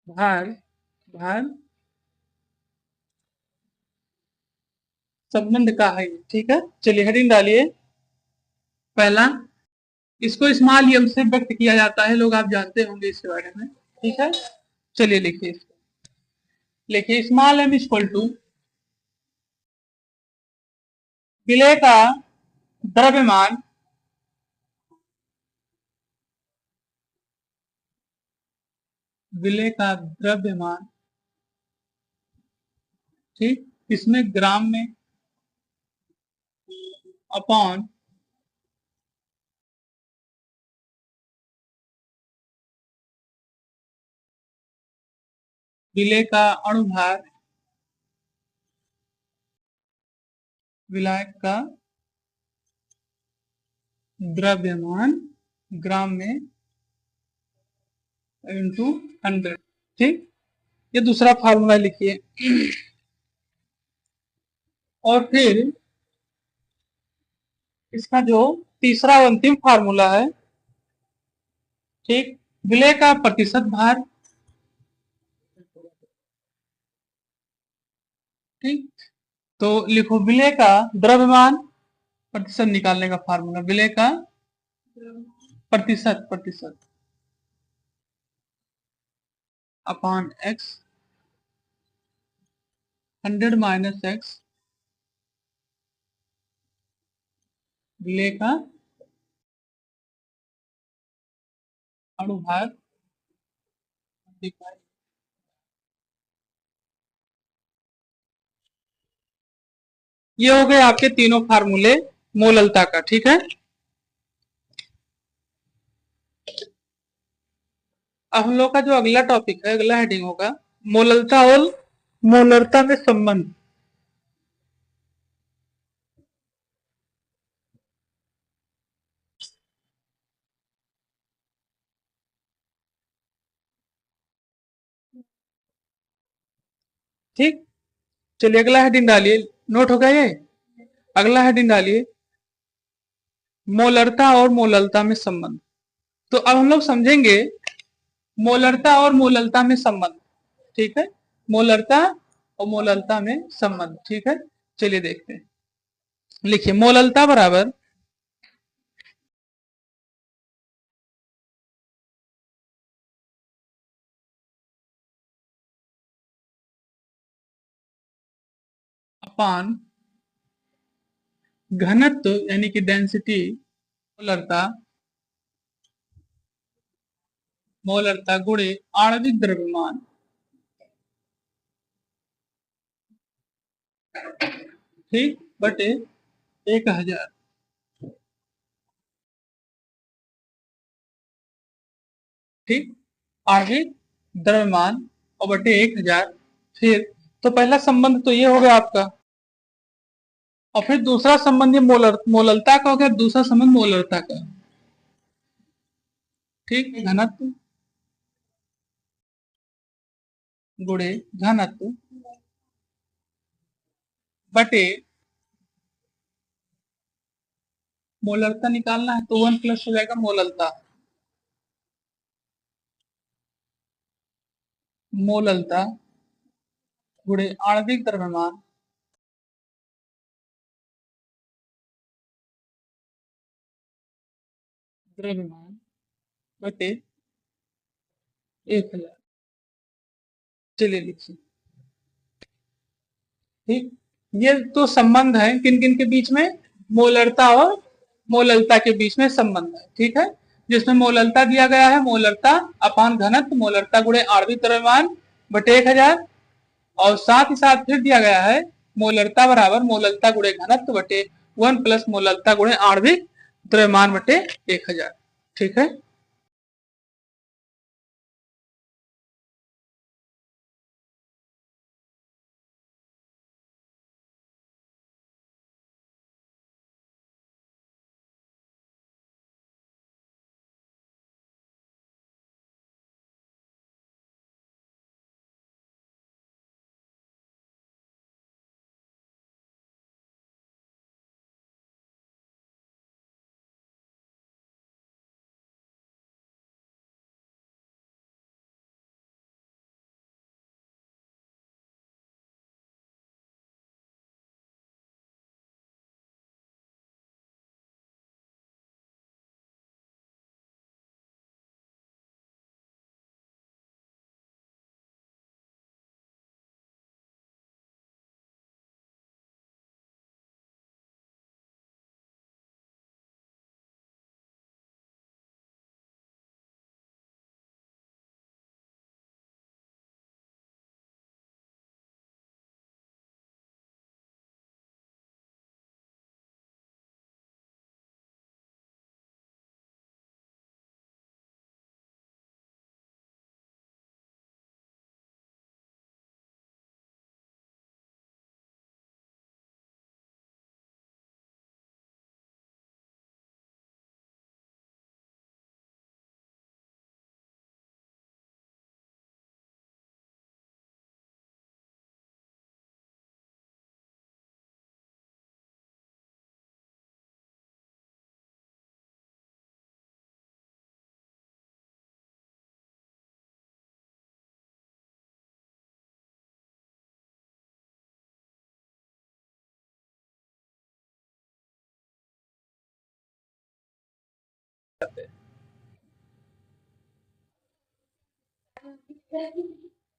भार भार संबंध का है, ठीक है। चलिए हेडिंग डालिए। पहला, इसको स्मॉल एम से व्यक्त किया जाता है, लोग आप जानते होंगे इसके बारे में, ठीक है। चलिए लिखिए इसको, लिखिए स्मॉल एम इक्वल टू विलय का द्रव्यमान, विलय का द्रव्यमान, ठीक, इसमें ग्राम में, अपॉन विलय का अणुभार, विलायक का द्रव्यमान ग्राम में इंटू 100, ठीक। ये दूसरा फार्मूला लिखिए। और फिर इसका जो तीसरा अंतिम फार्मूला है, ठीक, विलय का प्रतिशत भार, ठीक। तो लिखो विलय का द्रव्यमान प्रतिशत निकालने का फार्मूला, विलय का प्रतिशत, प्रतिशत अपॉन एक्स, 100 माइनस एक्स, विलय का अणुभार, ये हो गए आपके तीनों फार्मूले मोललता का, ठीक है। अब हम लोग का जो अगला टॉपिक है, अगला हेडिंग होगा मोललता और मोलरता में संबंध। ठीक, चलिए अगला हेडिंग डालिए, नोट हो गया ये। अगला हेडिंग डालिए मोलरता और मोललता में संबंध। तो अब हम लोग समझेंगे मोलरता और मोललता में संबंध, ठीक है। मोलरता और मोललता में संबंध, ठीक है। चलिए देखते हैं, लिखिए मोललता बराबर अपान घनत्व यानी कि डेंसिटी, मोलरता, मोलरता गुणे आणविक द्रव्यमान, ठीक, बटे 1000, ठीक। आणविक द्रव्यमान और बटे 1000। फिर तो पहला संबंध तो ये हो गया आपका, और फिर दूसरा संबंध ये मोललता का हो गया, दूसरा संबंध मोलरता का, ठीक। घनत्व गुणे घनत्व बटे मोलरता निकालना है तो 1 प्लस हो जाएगा मोललता, मोललता गुणे आणविक द्रव्यमान, द्रव्यमान बटे 1000। चलिए लिखिए, ठीक। ये तो संबंध है किन किन के बीच में, मोलरता और मोललता के बीच में संबंध है, ठीक है। जिसमें मोललता दिया गया है, मोलरता अपान घनत्व, मोलरता गुणे आणविक द्रव्यमान बटे 1000। और साथ ही साथ फिर दिया गया है मोलरता बराबर मोललता गुणे घनत्व बटे 1 प्लस मोललता गुणे आणविक द्रव्यमान बटे 1000, ठीक है।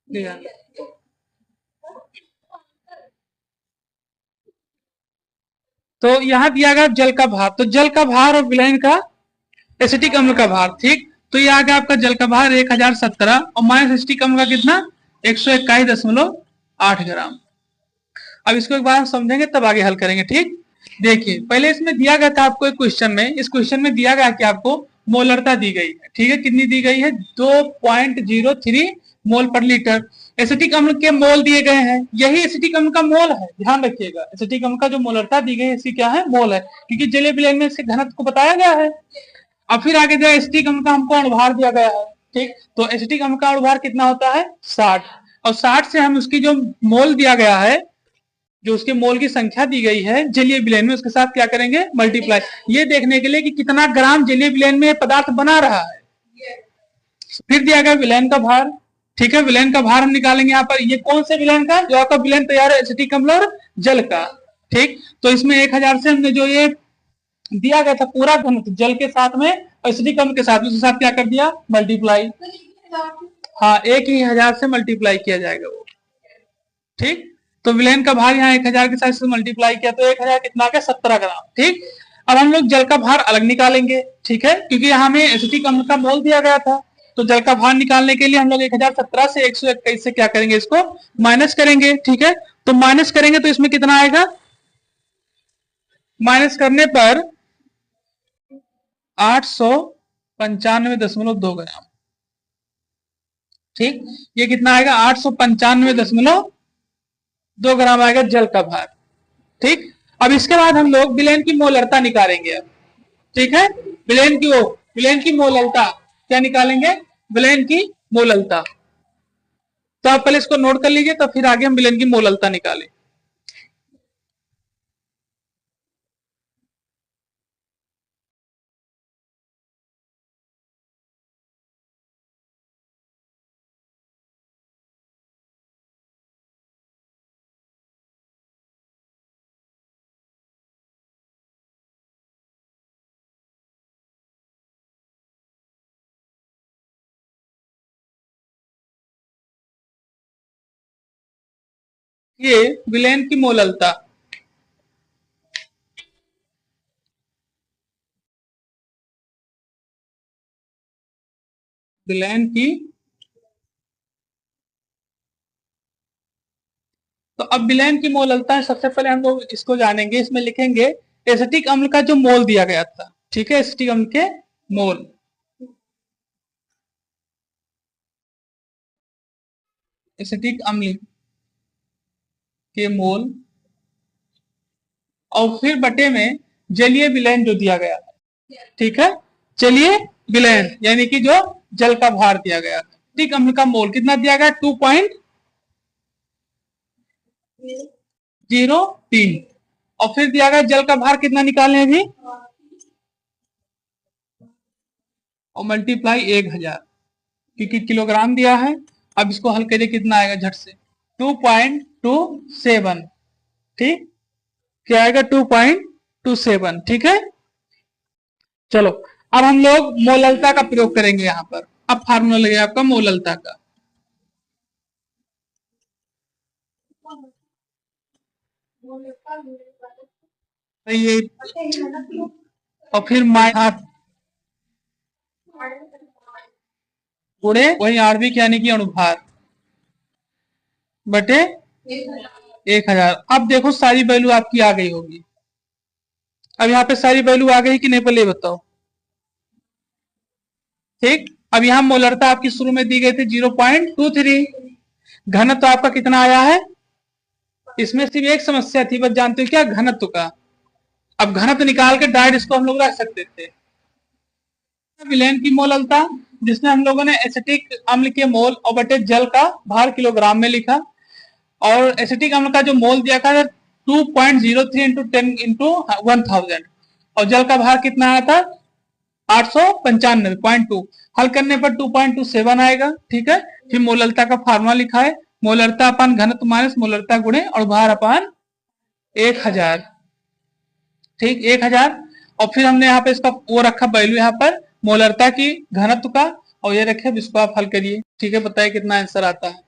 दिया। तो यहाँ दिया गया जल का भार, तो जल का भार और विलयन का एसिटिक अम्ल का भार, ठीक। तो ये आ गया आपका जल का भार 1017 और माइनस एसिटिक अम्ल का कितना 121.8 ग्राम। अब इसको एक बार हम समझेंगे तब आगे हल करेंगे, ठीक। देखिए पहले इसमें दिया गया था आपको एक क्वेश्चन में, इस क्वेश्चन में दिया गया कि आपको मोलरता दी गई है, ठीक है। कितनी दी गई है 2.03 मोल पर लीटर। एसिटिक अम्ल के मोल दिए गए हैं, यही एसिटिक अम्ल का मोल है, ध्यान रखिएगा। एसिटिक अम्ल का जो मोलरता दी गई है इसकी क्या है, मोल है, क्योंकि जलीय विलयन में इसके घनत्व को बताया गया है। अब फिर आगे जो एसिटिक अम्ल का हमको अणुभार दिया गया है, ठीक। तो एसिटिक अम्ल का अणुभार कितना होता है 60, और 60 से हम उसकी जो मोल दिया गया है, जो उसके मोल की संख्या दी गई है जलीय विलयन में, उसके साथ क्या करेंगे मल्टीप्लाई, ये देखने के लिए कि कितना ग्राम जलीय विलयन में पदार्थ बना रहा है। फिर दिया गया विलयन का भार, ठीक है। विलयन का भार हम निकालेंगे यहाँ पर, ये कौन से विलयन का, जो आपका विलयन तैयार है एसिटिक अम्ल और जल का, ठीक। तो इसमें 1000 से हमने जो ये दिया गया था पूरा घनत्व जल के साथ में एसिटिक अम्ल के साथ, उसके साथ क्या कर दिया मल्टीप्लाई। हाँ, 1000 से मल्टीप्लाई किया जाएगा वो, ठीक। तो विलयन का भार यहाँ 1000 के साथ से मल्टीप्लाई किया तो 1000 कितना आ गया 17 ग्राम, ठीक। अब हम लोग जल का भार अलग निकालेंगे, ठीक है, क्योंकि यहाँ हमें एसिटिक अम्ल का मोल दिया गया था। तो जल का भार निकालने के लिए हम लोग 1017 से 121 से क्या करेंगे, इसको माइनस करेंगे, ठीक है। तो माइनस करेंगे तो इसमें कितना आएगा, माइनस करने पर 895.2 ग्राम, ठीक। ये कितना आएगा 895.2 ग्राम आएगा जल का भार, ठीक। अब इसके बाद हम लोग विलयन की मोलरता निकालेंगे अब, ठीक है। विलयन की मोलरता क्या निकालेंगे, विलयन की मोलरता। तो आप पहले इसको नोट कर लीजिए, तो फिर आगे हम विलयन की मोलरता निकालें। ये विलयन की मोलरता, विलयन की, तो अब विलयन की मोलरता है, सबसे पहले हम लोग इसको जानेंगे। इसमें लिखेंगे एसिटिक अम्ल का जो मोल दिया गया था, ठीक है, एसिटिक अम्ल के मोल, एसिटिक अम्ल के मोल, और फिर बटे में जलीय विलयन जो दिया गया, ठीक है। जलीय विलयन यानी कि जो जल का भार दिया गया, एसिटिक अम्ल का मोल कितना दिया गया 2.03, और फिर दिया गया जल का भार कितना निकालें अभी, और मल्टीप्लाई 1000, क्योंकि किलोग्राम दिया है। अब इसको हल करिए कितना आएगा झट से 2.27, ठीक, क्या आएगा 2.27, ठीक है। चलो अब हम लोग मोलरता का प्रयोग करेंगे यहाँ पर। अब फार्मूला लगेगा आपका मोलरता का, ये और फिर गुणे वही आणविक यानी कि अणुभार बटे 1000। अब देखो सारी वैल्यू आपकी आ गई होगी। अब यहाँ पे सारी वैल्यू आ गई कि नहीं पहले बताओ, ठीक। अब यहाँ मोलरता आपकी शुरू में दी गई थी 0.23, घनत्व आपका कितना आया है, इसमें सिर्फ एक समस्या थी, बस जानते हो क्या, घनत्व का। अब घनत्व निकाल के डायरेक्ट इसको हम लोग रख सकते थे। विलयन की मोलरता जिसमें हम लोगों ने एसिटिक अम्ल के मोल और बटे जल का भार किलोग्राम में लिखा, और एसिटिक अम्ल का जो मोल दिया था 2.03 इंटू 10 इंटू 1000, और जल का भार कितना आया था 895.2, हल करने पर 2.27 आएगा, ठीक है। फिर मोलरता का फार्मूला लिखा है, मोलरता अपान घनत्व माइनस मोलरता गुणे और भार अपान 1000, ठीक 1000। और फिर हमने यहाँ पे इसका वो रखा वैल्यू यहाँ पर मोलरता की, घनत्व का और ये रखे, अब इसको आप हल करिए। ठीक है, बताइए कितना आंसर आता है।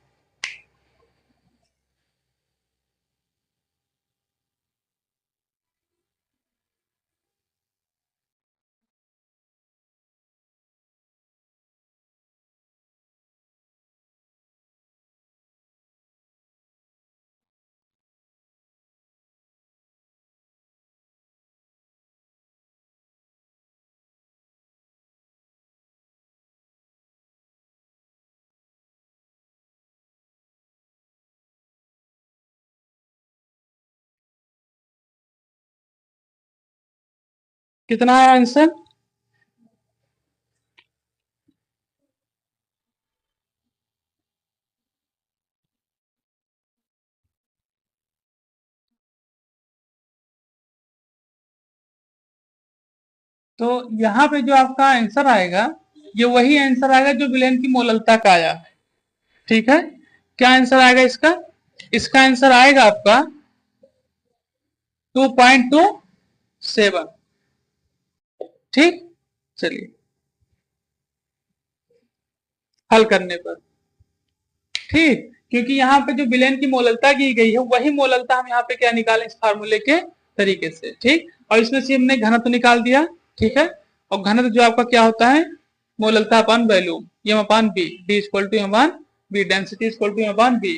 कितना है आंसर? तो यहाँ पे जो आपका आंसर आएगा, ये वही आंसर आएगा जो विलेन की मोललता का आया है। ठीक है, क्या आंसर आएगा इसका? इसका आंसर आएगा आपका 2.27। ठीक, चलिए हल करने पर। ठीक, क्योंकि यहाँ पे जो विलेन की मोललता की गई है वही मोललता हम यहाँ पे क्या निकालें इस फार्मूले के तरीके से। ठीक, और इसमें से हमने घनत्व निकाल दिया। ठीक है, और घनत्व जो आपका क्या होता है, molality upon volume, M upon B, D equal to M upon B, density equal to M upon B,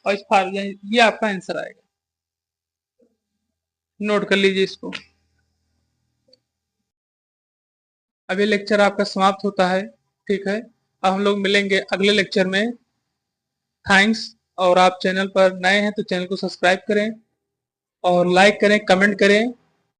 और इस फार्मूले ये आपका आंसर आएगा। नोट कर लीजिए इसको। अभी लेक्चर आपका समाप्त होता है। ठीक है, अब हम लोग मिलेंगे अगले लेक्चर में। थैंक्स। और आप चैनल पर नए हैं तो चैनल को सब्सक्राइब करें और लाइक करें, कमेंट करें।